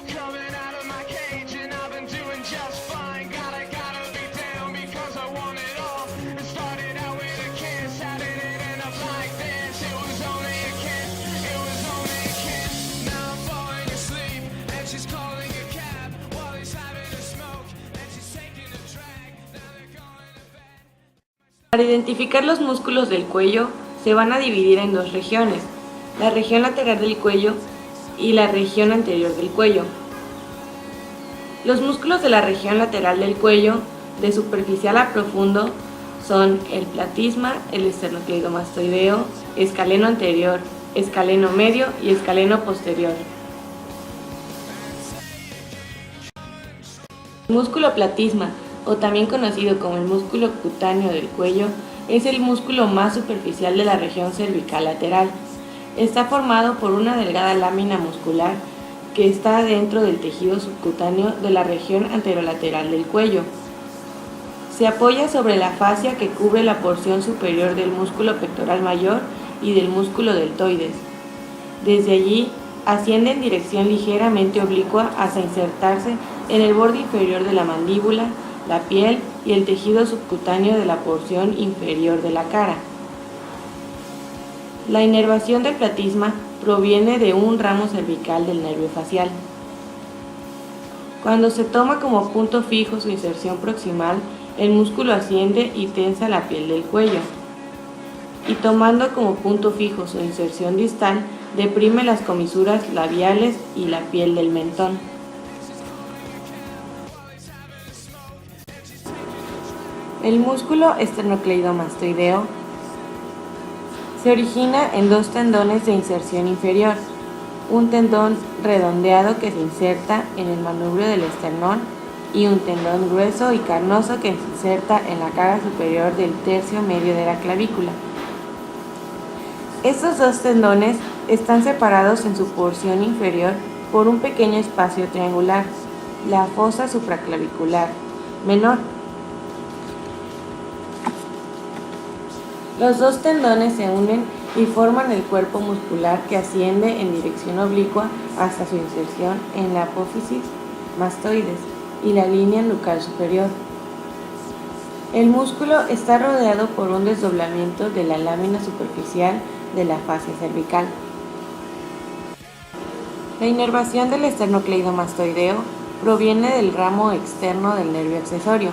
Coming out of my cage and I've been doing just fine. Gotta be down because I want it all. It started out with a kiss, how did it end up like this? It was only a kiss, it was only a kiss. Now I'm falling asleep and she's calling a cab while he's having a smoke and she's taking a drag. Now they're going to bed. Para identificar los músculos del cuello, se van a dividir en dos regiones, la región lateral del cuello y la región anterior del cuello. Los músculos de la región lateral del cuello, de superficial a profundo, son el platisma, el esternocleidomastoideo, escaleno anterior, escaleno medio y escaleno posterior. El músculo platisma, o también conocido como el músculo cutáneo del cuello, es el músculo más superficial de la región cervical lateral. Está formado por una delgada lámina muscular que está dentro del tejido subcutáneo de la región anterolateral del cuello. Se apoya sobre la fascia que cubre la porción superior del músculo pectoral mayor y del músculo deltoides. Desde allí, asciende en dirección ligeramente oblicua hasta insertarse en el borde inferior de la mandíbula, la piel y el tejido subcutáneo de la porción inferior de la cara. La inervación del platisma proviene de un ramo cervical del nervio facial. Cuando se toma como punto fijo su inserción proximal, el músculo asciende y tensa la piel del cuello. Y tomando como punto fijo su inserción distal, deprime las comisuras labiales y la piel del mentón. El músculo esternocleidomastoideo se origina en dos tendones de inserción inferior, un tendón redondeado que se inserta en el manubrio del esternón y un tendón grueso y carnoso que se inserta en la cara superior del tercio medio de la clavícula. Estos dos tendones están separados en su porción inferior por un pequeño espacio triangular, la fosa supraclavicular menor. Los dos tendones se unen y forman el cuerpo muscular que asciende en dirección oblicua hasta su inserción en la apófisis mastoides y la línea nucal superior. El músculo está rodeado por un desdoblamiento de la lámina superficial de la fascia cervical. La inervación del esternocleidomastoideo proviene del ramo externo del nervio accesorio.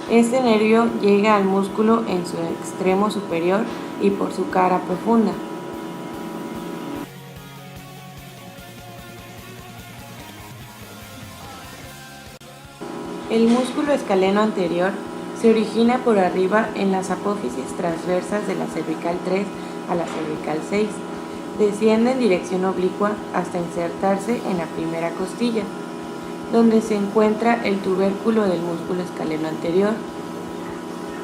Este nervio llega al músculo en su extremo superior y por su cara profunda. El músculo escaleno anterior se origina por arriba en las apófisis transversas de la cervical 3 a la cervical 6. Desciende en dirección oblicua hasta insertarse en la primera costilla, donde se encuentra el tubérculo del músculo escaleno anterior.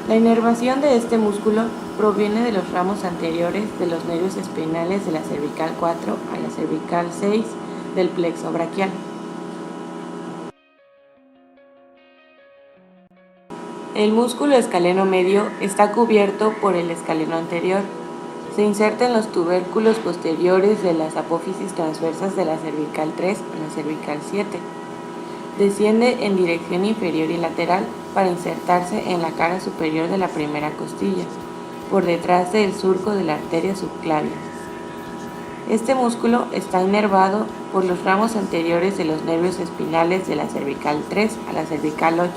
La inervación de este músculo proviene de los ramos anteriores de los nervios espinales de la cervical 4 a la cervical 6 del plexo braquial. El músculo escaleno medio está cubierto por el escaleno anterior. Se inserta en los tubérculos posteriores de las apófisis transversas de la cervical 3 a la cervical 7. Desciende en dirección inferior y lateral para insertarse en la cara superior de la primera costilla, por detrás del surco de la arteria subclavia. Este músculo está inervado por los ramos anteriores de los nervios espinales de la cervical 3 a la cervical 8,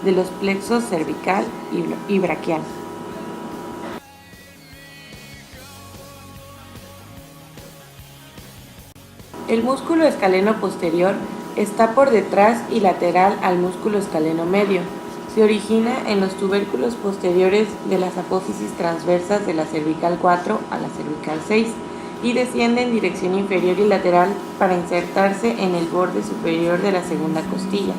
de los plexos cervical y braquial. El músculo escaleno posterior está por detrás y lateral al músculo escaleno medio. Se origina en los tubérculos posteriores de las apófisis transversas de la cervical 4 a la cervical 6 y desciende en dirección inferior y lateral para insertarse en el borde superior de la segunda costilla.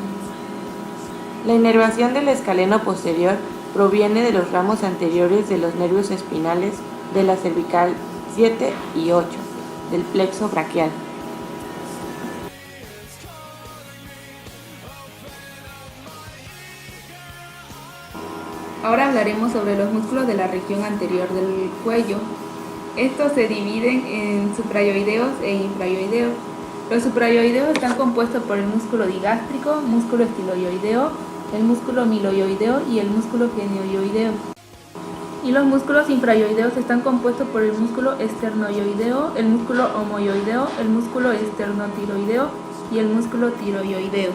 La inervación del escaleno posterior proviene de los ramos anteriores de los nervios espinales de la cervical 7 y 8, del plexo braquial. Ahora hablaremos sobre los músculos de la región anterior del cuello. Estos se dividen en suprayoideos e infrayoideos. Los suprayoideos están compuestos por el músculo digástrico, músculo estiloioideo, el músculo miloioideo y el músculo genioioideo. Y los músculos infrayoideos están compuestos por el músculo esternoioideo, el músculo homoyoideo, el músculo esternotiroideo y el músculo tiroioideo.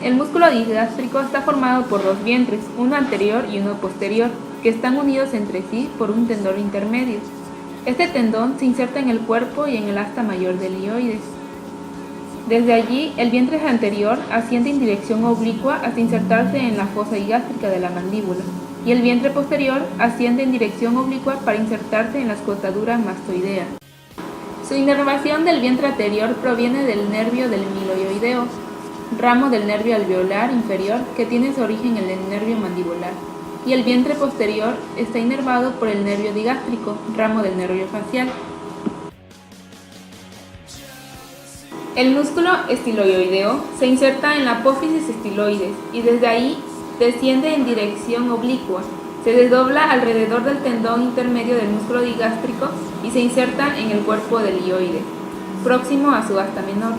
El músculo digástrico está formado por dos vientres, uno anterior y uno posterior, que están unidos entre sí por un tendón intermedio. Este tendón se inserta en el cuerpo y en el asta mayor del hioides. Desde allí, el vientre anterior asciende en dirección oblicua hasta insertarse en la fosa digástrica de la mandíbula, y el vientre posterior asciende en dirección oblicua para insertarse en la escotadura mastoidea. Su inervación del vientre anterior proviene del nervio del miloioideo, ramo del nervio alveolar inferior que tiene su origen en el nervio mandibular, y el vientre posterior está inervado por el nervio digástrico, ramo del nervio facial. El músculo estiloioideo se inserta en la apófisis estiloides y desde ahí desciende en dirección oblicua, se desdobla alrededor del tendón intermedio del músculo digástrico y se inserta en el cuerpo del hioide, próximo a su asta menor.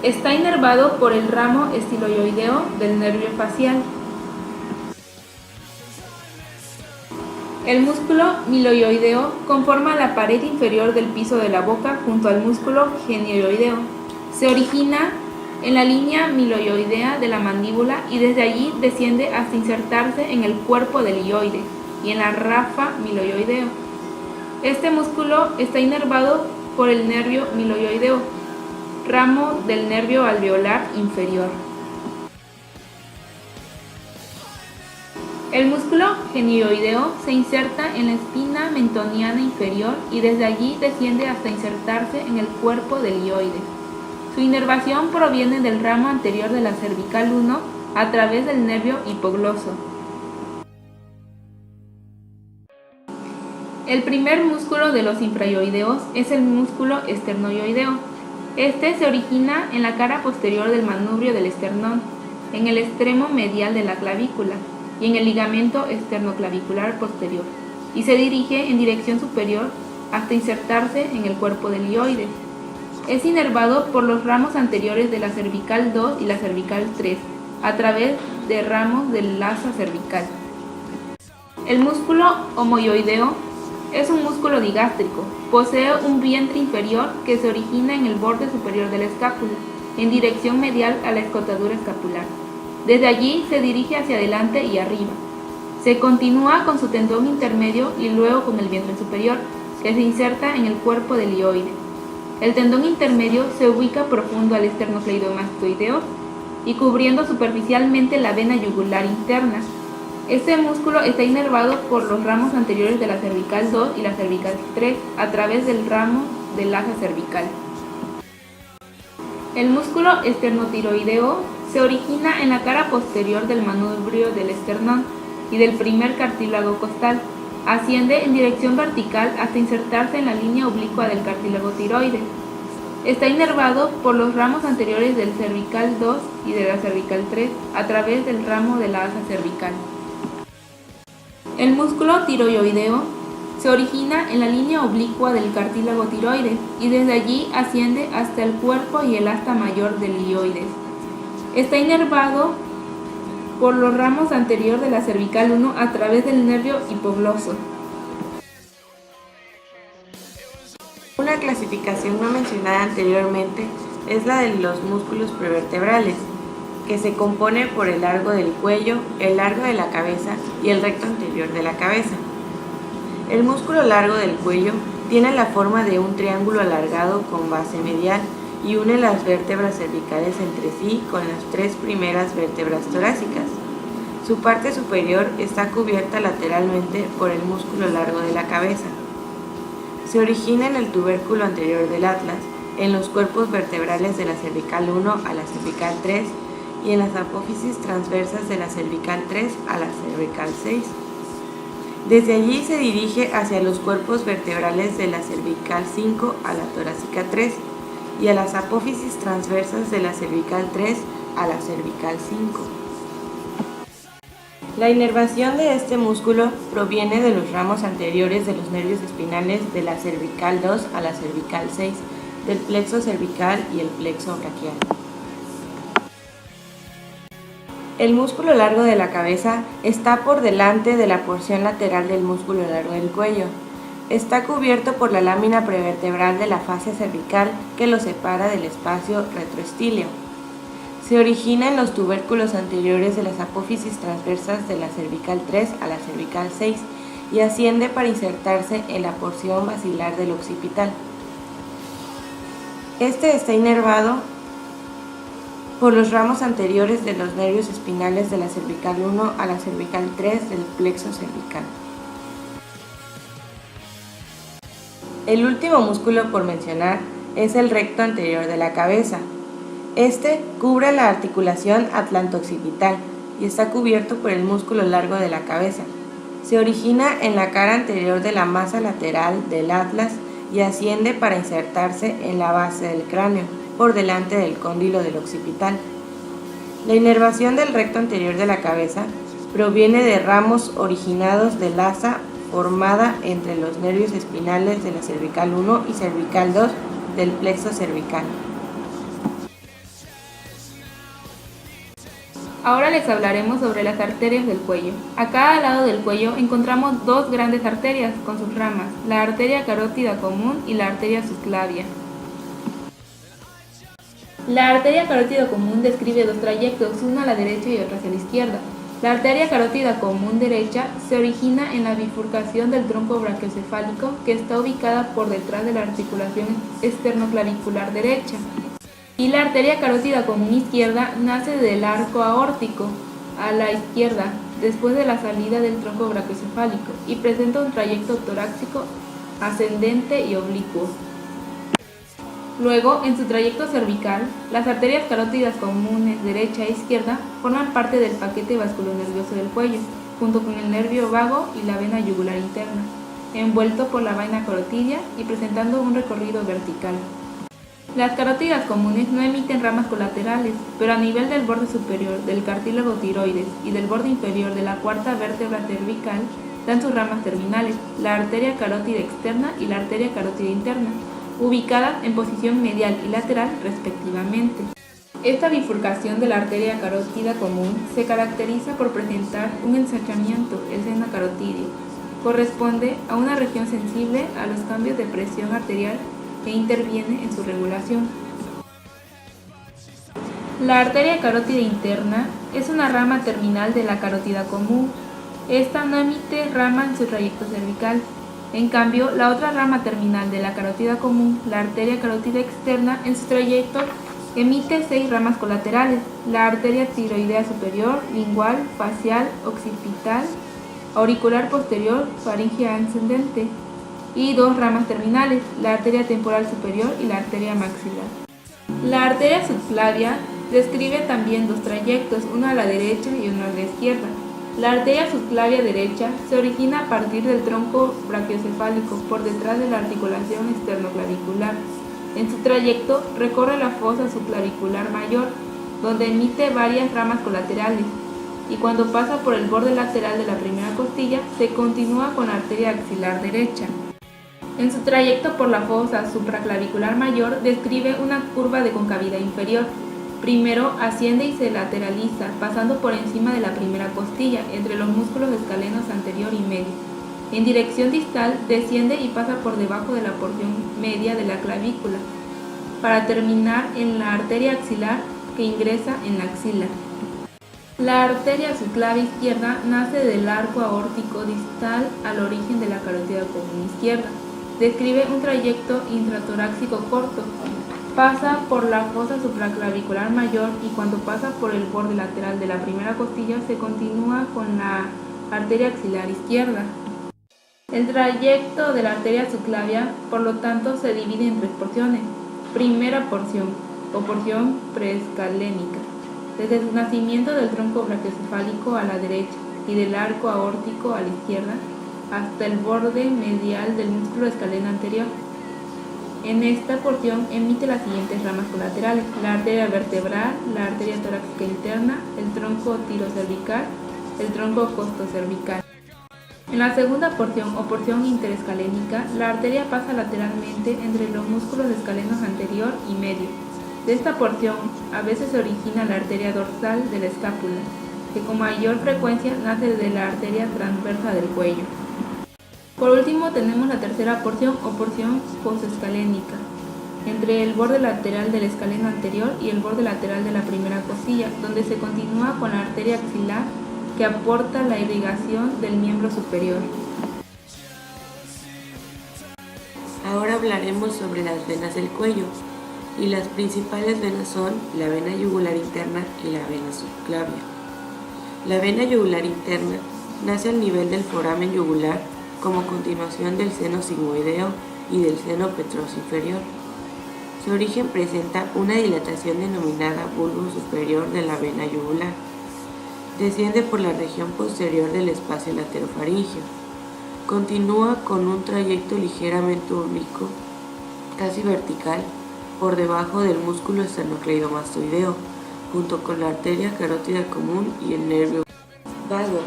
Está inervado por el ramo estiloioideo del nervio facial. El músculo miloioideo conforma la pared inferior del piso de la boca junto al músculo genioideo. Se origina en la línea miloioidea de la mandíbula y desde allí desciende hasta insertarse en el cuerpo del hioide y en la rafa miloioideo. Este músculo está inervado por el nervio miloioideo, ramo del nervio alveolar inferior. El músculo genioideo se inserta en la espina mentoniana inferior y desde allí desciende hasta insertarse en el cuerpo del hioide. Su inervación proviene del ramo anterior de la cervical 1 a través del nervio hipogloso. El primer músculo de los infrayoideos es el músculo esternoioideo. Este se origina en la cara posterior del manubrio del esternón, en el extremo medial de la clavícula y en el ligamento esternoclavicular posterior, y se dirige en dirección superior hasta insertarse en el cuerpo del hioide. Es inervado por los ramos anteriores de la cervical 2 y la cervical 3, a través de ramos del asa cervical. El músculo homoyoideo es un músculo digástrico. Posee un vientre inferior que se origina en el borde superior de la escápula, en dirección medial a la escotadura escapular. Desde allí se dirige hacia adelante y arriba. Se continúa con su tendón intermedio y luego con el vientre superior, que se inserta en el cuerpo del hioide. El tendón intermedio se ubica profundo al esternocleidomastoideo y cubriendo superficialmente la vena yugular interna. Este músculo está inervado por los ramos anteriores de la cervical 2 y la cervical 3 a través del ramo del asa cervical. El músculo esternotiroideo se origina en la cara posterior del manubrio del esternón y del primer cartílago costal. Asciende en dirección vertical hasta insertarse en la línea oblicua del cartílago tiroides. Está inervado por los ramos anteriores del cervical 2 y de la cervical 3 a través del ramo de la asa cervical. El músculo tiroioideo se origina en la línea oblicua del cartílago tiroides y desde allí asciende hasta el cuerpo y el asta mayor del hioides. Está inervado por los ramos anterior de la cervical 1 a través del nervio hipogloso. Una clasificación no mencionada anteriormente es la de los músculos prevertebrales, que se compone por el largo del cuello, el largo de la cabeza y el recto anterior de la cabeza. El músculo largo del cuello tiene la forma de un triángulo alargado con base medial y une las vértebras cervicales entre sí con las tres primeras vértebras torácicas. Su parte superior está cubierta lateralmente por el músculo largo de la cabeza. Se origina en el tubérculo anterior del atlas, en los cuerpos vertebrales de la cervical 1 a la cervical 3 y en las apófisis transversas de la cervical 3 a la cervical 6. Desde allí se dirige hacia los cuerpos vertebrales de la cervical 5 a la torácica 3 y a las apófisis transversas de la cervical 3 a la cervical 5. La inervación de este músculo proviene de los ramos anteriores de los nervios espinales de la cervical 2 a la cervical 6, del plexo cervical y el plexo braquial. El músculo largo de la cabeza está por delante de la porción lateral del músculo largo del cuello. Está cubierto por la lámina prevertebral de la fascia cervical que lo separa del espacio retroestíleo. Se origina en los tubérculos anteriores de las apófisis transversas de la cervical 3 a la cervical 6 y asciende para insertarse en la porción basilar del occipital. Este está inervado por los ramos anteriores de los nervios espinales de la cervical 1 a la cervical 3 del plexo cervical. El último músculo por mencionar es el recto anterior de la cabeza. Este cubre la articulación atlanto-occipital y está cubierto por el músculo largo de la cabeza. Se origina en la cara anterior de la masa lateral del atlas y asciende para insertarse en la base del cráneo, por delante del cóndilo del occipital. La inervación del recto anterior de la cabeza proviene de ramos originados del asa formada entre los nervios espinales de la cervical 1 y cervical 2 del plexo cervical. Ahora les hablaremos sobre las arterias del cuello. A cada lado del cuello encontramos dos grandes arterias con sus ramas, la arteria carótida común y la arteria subclavia. La arteria carótida común describe dos trayectos, uno a la derecha y otro hacia la izquierda. La arteria carótida común derecha se origina en la bifurcación del tronco brachiocefálico que está ubicada por detrás de la articulación esternoclavicular derecha. Y la arteria carótida común izquierda nace del arco aórtico a la izquierda después de la salida del tronco brachiocefálico y presenta un trayecto torácico ascendente y oblicuo. Luego, en su trayecto cervical, las arterias carótidas comunes derecha e izquierda forman parte del paquete vasculonervioso del cuello, junto con el nervio vago y la vena yugular interna, envuelto por la vaina carotidia y presentando un recorrido vertical. Las carótidas comunes no emiten ramas colaterales, pero a nivel del borde superior del cartílago tiroides y del borde inferior de la cuarta vértebra cervical dan sus ramas terminales, la arteria carótida externa y la arteria carótida interna, ubicadas en posición medial y lateral respectivamente. Esta bifurcación de la arteria carótida común se caracteriza por presentar un ensanchamiento, el seno carotídeo. Corresponde a una región sensible a los cambios de presión arterial que interviene en su regulación. La arteria carótida interna es una rama terminal de la carótida común. Esta no emite rama en su trayecto cervical. En cambio, la otra rama terminal de la carótida común, la arteria carótida externa, en su trayecto emite 6 ramas colaterales: la arteria tiroidea superior, lingual, facial, occipital, auricular posterior, faríngea ascendente, y 2 ramas terminales, la arteria temporal superior y la arteria maxilar. La arteria subclavia describe también 2 trayectos, uno a la derecha y uno a la izquierda. La arteria subclavia derecha se origina a partir del tronco brachiocefálico por detrás de la articulación esternoclavicular. En su trayecto recorre la fosa subclavicular mayor, donde emite varias ramas colaterales, y cuando pasa por el borde lateral de la primera costilla se continúa con la arteria axilar derecha. En su trayecto por la fosa supraclavicular mayor describe una curva de concavidad inferior. Primero asciende y se lateraliza, pasando por encima de la primera costilla, entre los músculos escalenos anterior y medio. En dirección distal desciende y pasa por debajo de la porción media de la clavícula, para terminar en la arteria axilar que ingresa en la axila. La arteria subclavia izquierda nace del arco aórtico distal al origen de la carótida común izquierda. Describe un trayecto intratorácico corto. Pasa por la fosa supraclavicular mayor y cuando pasa por el borde lateral de la primera costilla se continúa con la arteria axilar izquierda. El trayecto de la arteria subclavia, por lo tanto, se divide en 3 porciones. Primera porción, o porción preescalénica, desde su nacimiento del tronco brachiocefálico a la derecha y del arco aórtico a la izquierda, hasta el borde medial del músculo escaleno anterior. En esta porción emite las siguientes ramas colaterales: la arteria vertebral, la arteria torácica interna, el tronco tirocervical el tronco costocervical. En la segunda porción o porción interescalénica, la arteria pasa lateralmente entre los músculos escalenos anterior y medio. De esta porción a veces se origina la arteria dorsal de la escápula, que con mayor frecuencia nace de la arteria transversa del cuello. Por último tenemos la tercera porción o porción posescalénica, entre el borde lateral del escaleno anterior y el borde lateral de la primera costilla, donde se continúa con la arteria axilar que aporta la irrigación del miembro superior. Ahora hablaremos sobre las venas del cuello, y las principales venas son la vena yugular interna y la vena subclavia. La vena yugular interna nace al nivel del foramen yugular como continuación del seno sigmoideo y del seno petroso inferior. Su origen presenta una dilatación denominada bulbo superior de la vena yugular. Desciende por la región posterior del espacio laterofaríngeo. Continúa con un trayecto ligeramente oblicuo, casi vertical, por debajo del músculo esternocleidomastoideo, junto con la arteria carótida común y el nervio vago,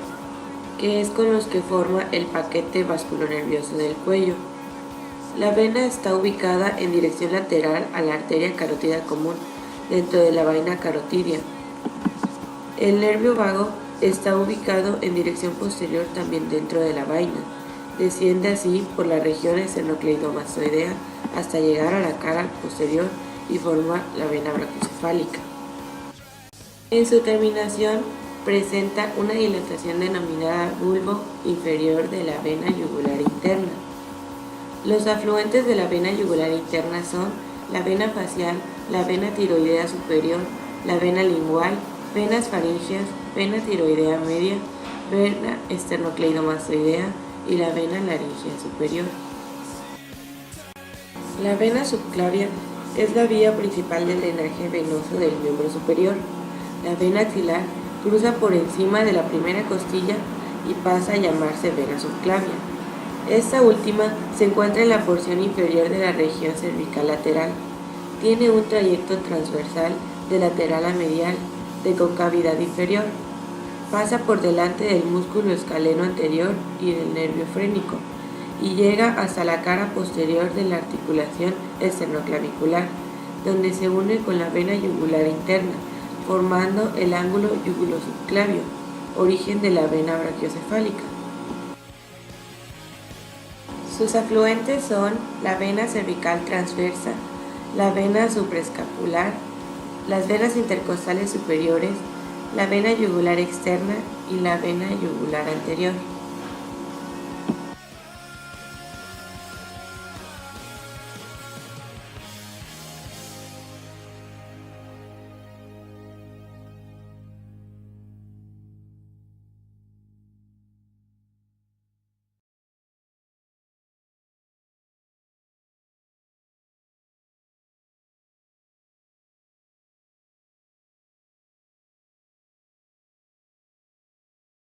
que es con los que forma el paquete vasculonervioso del cuello. La vena está ubicada en dirección lateral a la arteria carótida común, dentro de la vaina carotidia. El nervio vago está ubicado en dirección posterior también dentro de la vaina. Desciende así por la región esternocleidomastoidea hasta llegar a la cara posterior y forma la vena brachiocefálica. En su terminación presenta una dilatación denominada bulbo inferior de la vena yugular interna. Los afluentes de la vena yugular interna son la vena facial, la vena tiroidea superior, la vena lingual, venas faríngeas, vena tiroidea media, vena esternocleidomastoidea y la vena laríngea superior. La vena subclavia es la vía principal del drenaje venoso del miembro superior. La vena axilar cruza por encima de la primera costilla y pasa a llamarse vena subclavia. Esta última se encuentra en la porción inferior de la región cervical lateral. Tiene un trayecto transversal de lateral a medial, de concavidad inferior. Pasa por delante del músculo escaleno anterior y del nervio frénico y llega hasta la cara posterior de la articulación esternoclavicular, donde se une con la vena yugular interna, formando el ángulo yugulosubclavio, origen de la vena brachiocefálica. Sus afluentes son la vena cervical transversa, la vena supraescapular, las venas intercostales superiores, la vena yugular externa y la vena yugular anterior.